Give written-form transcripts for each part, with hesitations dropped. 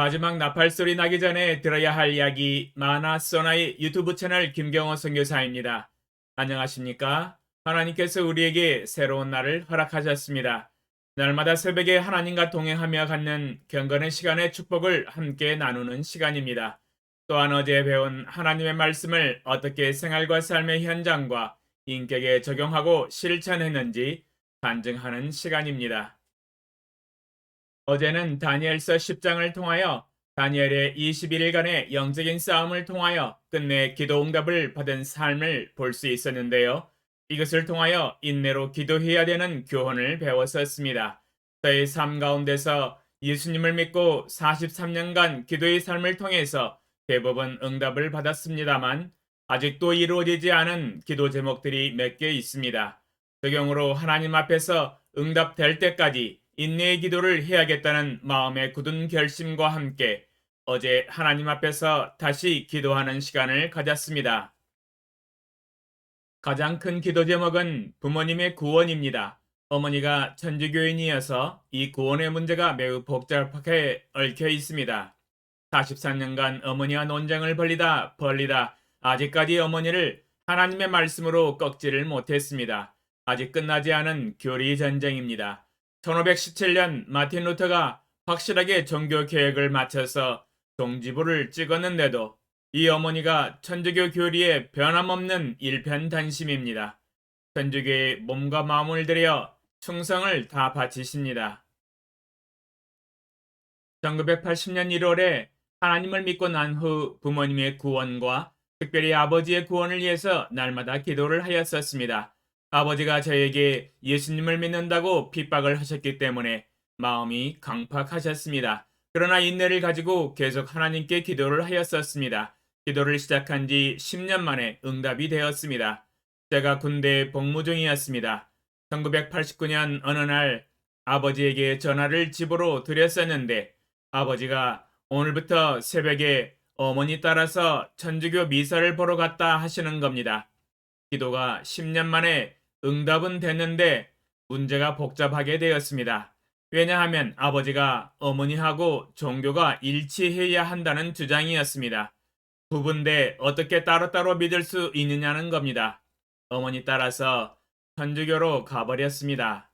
마지막 나팔 소리 나기 전에 들어야 할 이야기 마나 소나의 유튜브 채널 김경호 선교사입니다. 안녕하십니까? 하나님께서 우리에게 새로운 날을 허락하셨습니다. 날마다 새벽에 하나님과 동행하며 갖는 경건의 시간의 축복을 함께 나누는 시간입니다. 또한 어제 배운 하나님의 말씀을 어떻게 생활과 삶의 현장과 인격에 적용하고 실천했는지 반증하는 시간입니다. 어제는 다니엘서 10장을 통하여 다니엘의 21일간의 영적인 싸움을 통하여 끝내 기도 응답을 받은 삶을 볼 수 있었는데요. 이것을 통하여 인내로 기도해야 되는 교훈을 배웠었습니다. 저의 삶 가운데서 예수님을 믿고 43년간 기도의 삶을 통해서 대부분 응답을 받았습니다만 아직도 이루어지지 않은 기도 제목들이 몇 개 있습니다. 적용으로 하나님 앞에서 응답될 때까지 인내의 기도를 해야겠다는 마음의 굳은 결심과 함께 어제 하나님 앞에서 다시 기도하는 시간을 가졌습니다. 가장 큰 기도 제목은 부모님의 구원입니다. 어머니가 천주교인이어서 이 구원의 문제가 매우 복잡하게 얽혀 있습니다. 43년간 어머니와 논쟁을 벌리다 아직까지 어머니를 하나님의 말씀으로 꺾지를 못했습니다. 아직 끝나지 않은 교리 전쟁입니다. 1517년 마틴 루터가 확실하게 종교 개혁을 마쳐서 종지부를 찍었는데도 이 어머니가 천주교 교리에 변함없는 일편단심입니다. 천주교의 몸과 마음을 들여 충성을 다 바치십니다. 1980년 1월에 하나님을 믿고 난 후 부모님의 구원과 특별히 아버지의 구원을 위해서 날마다 기도를 하였었습니다. 아버지가 저에게 예수님을 믿는다고 핍박을 하셨기 때문에 마음이 강팍하셨습니다. 그러나 인내를 가지고 계속 하나님께 기도를 하였었습니다. 기도를 시작한 지 10년 만에 응답이 되었습니다. 제가 군대 복무 중이었습니다. 1989년 어느 날 아버지에게 전화를 집으로 드렸었는데 아버지가 오늘부터 새벽에 어머니 따라서 천주교 미사를 보러 갔다 하시는 겁니다. 기도가 10년 만에 응답은 됐는데 문제가 복잡하게 되었습니다. 왜냐하면 아버지가 어머니하고 종교가 일치해야 한다는 주장이었습니다. 부부인데 어떻게 따로따로 믿을 수 있느냐는 겁니다. 어머니 따라서 천주교로 가버렸습니다.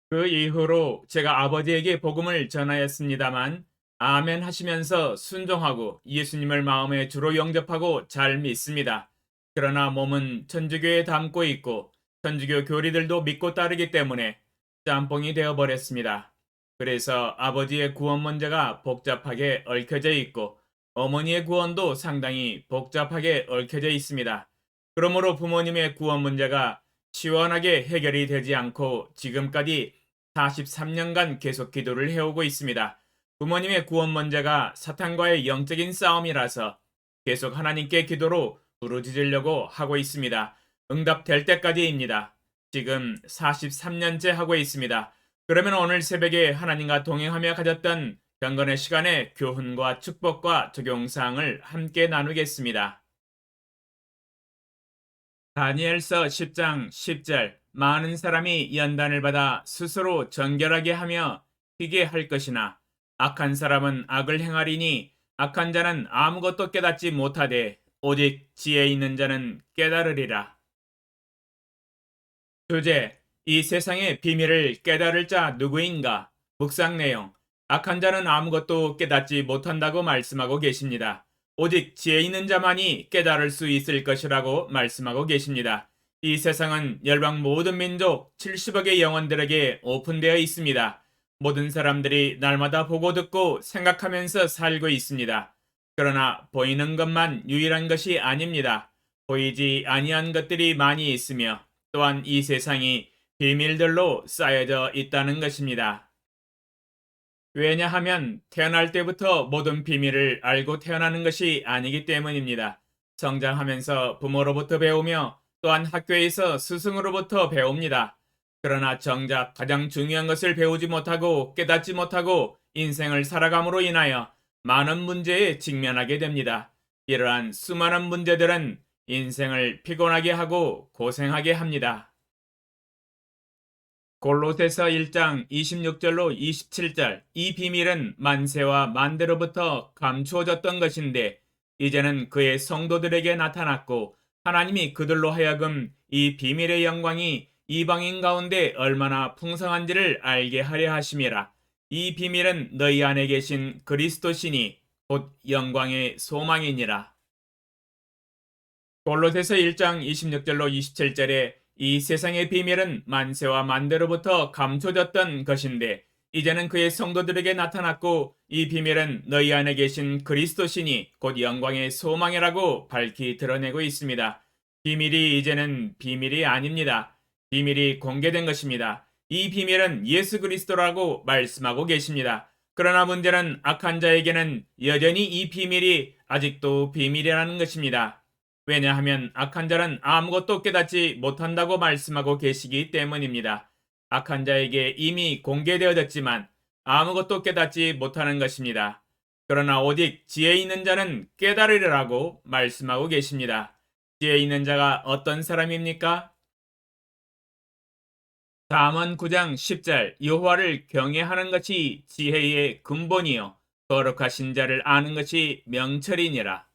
그 이후로 제가 아버지에게 복음을 전하였습니다만 아멘 하시면서 순종하고 예수님을 마음에 주로 영접하고 잘 믿습니다. 그러나 몸은 천주교에 담고 있고 천주교 교리들도 믿고 따르기 때문에 짬뽕이 되어버렸습니다. 그래서 아버지의 구원 문제가 복잡하게 얽혀져 있고 어머니의 구원도 상당히 복잡하게 얽혀져 있습니다. 그러므로 부모님의 구원 문제가 시원하게 해결이 되지 않고 지금까지 43년간 계속 기도를 해오고 있습니다. 부모님의 구원 문제가 사탄과의 영적인 싸움이라서 계속 하나님께 기도로 부르짖으려고 하고 있습니다. 응답될 때까지입니다. 지금 43년째 하고 있습니다. 그러면 오늘 새벽에 하나님과 동행하며 가졌던 경건의 시간의 교훈과 축복과 적용사항을 함께 나누겠습니다. 다니엘서 10장 10절 많은 사람이 연단을 받아 스스로 정결하게 하며 희게 할 것이나 악한 사람은 악을 행하리니 악한 자는 아무것도 깨닫지 못하되 오직 지혜 있는 자는 깨달으리라. 주제 이 세상의 비밀을 깨달을 자 누구인가? 묵상 내용 악한 자는 아무것도 깨닫지 못한다고 말씀하고 계십니다. 오직 지혜 있는 자만이 깨달을 수 있을 것이라고 말씀하고 계십니다. 이 세상은 열방 모든 민족 70억의 영혼들에게 오픈되어 있습니다. 모든 사람들이 날마다 보고 듣고 생각하면서 살고 있습니다. 그러나 보이는 것만 유일한 것이 아닙니다. 보이지 아니한 것들이 많이 있으며 또한 이 세상이 비밀들로 쌓여져 있다는 것입니다. 왜냐하면 태어날 때부터 모든 비밀을 알고 태어나는 것이 아니기 때문입니다. 성장하면서 부모로부터 배우며 또한 학교에서 스승으로부터 배웁니다. 그러나 정작 가장 중요한 것을 배우지 못하고 깨닫지 못하고 인생을 살아감으로 인하여 많은 문제에 직면하게 됩니다. 이러한 수많은 문제들은 인생을 피곤하게 하고 고생하게 합니다. 골로새서 1장 26절로 27절 이 비밀은 만세와 만대로부터 감추어졌던 것인데 이제는 그의 성도들에게 나타났고 하나님이 그들로 하여금 이 비밀의 영광이 이방인 가운데 얼마나 풍성한지를 알게 하려 하심이라. 이 비밀은 너희 안에 계신 그리스도시니 곧 영광의 소망이니라. 골로새서 1장 26절로 27절에 이 세상의 비밀은 만세와 만대로부터 감춰졌던 것인데 이제는 그의 성도들에게 나타났고 이 비밀은 너희 안에 계신 그리스도시니 곧 영광의 소망이라고 밝히 드러내고 있습니다. 비밀이 이제는 비밀이 아닙니다. 비밀이 공개된 것입니다. 이 비밀은 예수 그리스도라고 말씀하고 계십니다. 그러나 문제는 악한 자에게는 여전히 이 비밀이 아직도 비밀이라는 것입니다. 왜냐하면 악한 자는 아무것도 깨닫지 못한다고 말씀하고 계시기 때문입니다. 악한 자에게 이미 공개되어졌지만 아무것도 깨닫지 못하는 것입니다. 그러나 오직 지혜 있는 자는 깨달으리라고 말씀하고 계십니다. 지혜 있는 자가 어떤 사람입니까? 잠언 9장 10절 여호와를 경외하는 것이 지혜의 근본이요 거룩하신 자를 아는 것이 명철이니라.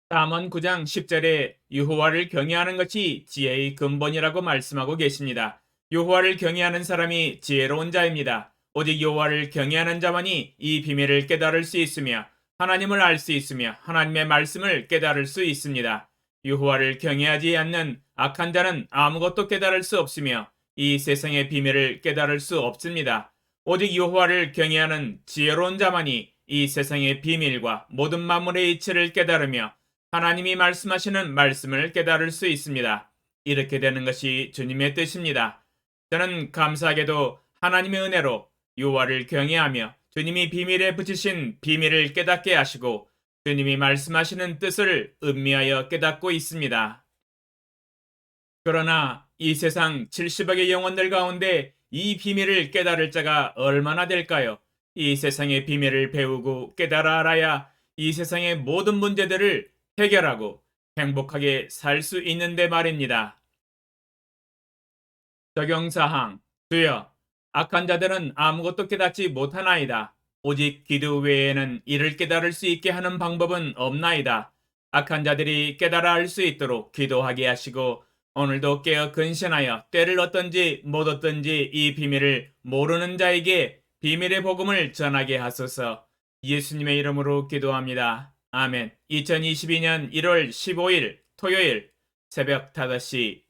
잠언 9장 10절에 여호와를 경외하는 것이 지혜의 근본이라고 말씀하고 계십니다. 여호와를 경외하는 사람이 지혜로운 자입니다. 오직 여호와를 경외하는 자만이 이 비밀을 깨달을 수 있으며 하나님을 알 수 있으며 하나님의 말씀을 깨달을 수 있습니다. 여호와를 경외하지 않는 악한 자는 아무것도 깨달을 수 없으며 이 세상의 비밀을 깨달을 수 없습니다. 오직 여호와를 경외하는 지혜로운 자만이 이 세상의 비밀과 모든 만물의 이치를 깨달으며 하나님이 말씀하시는 말씀을 깨달을 수 있습니다. 이렇게 되는 것이 주님의 뜻입니다. 저는 감사하게도 하나님의 은혜로 여호와를 경외하며 주님이 비밀에 붙이신 비밀을 깨닫게 하시고 주님이 말씀하시는 뜻을 음미하여 깨닫고 있습니다. 그러나 이 세상 70억의 영혼들 가운데 이 비밀을 깨달을 자가 얼마나 될까요? 이 세상의 비밀을 배우고 깨달아 알아야 이 세상의 모든 문제들을 해결하고 행복하게 살 수 있는데 말입니다. 적용사항 주여 악한 자들은 아무것도 깨닫지 못하나이다. 오직 기도 외에는 이를 깨달을 수 있게 하는 방법은 없나이다. 악한 자들이 깨달아 알 수 있도록 기도하게 하시고 오늘도 깨어 근신하여 때를 얻든지 못 얻든지 이 비밀을 모르는 자에게 비밀의 복음을 전하게 하소서. 예수님의 이름으로 기도합니다. 아멘. 2022년 1월 15일 토요일 새벽 5시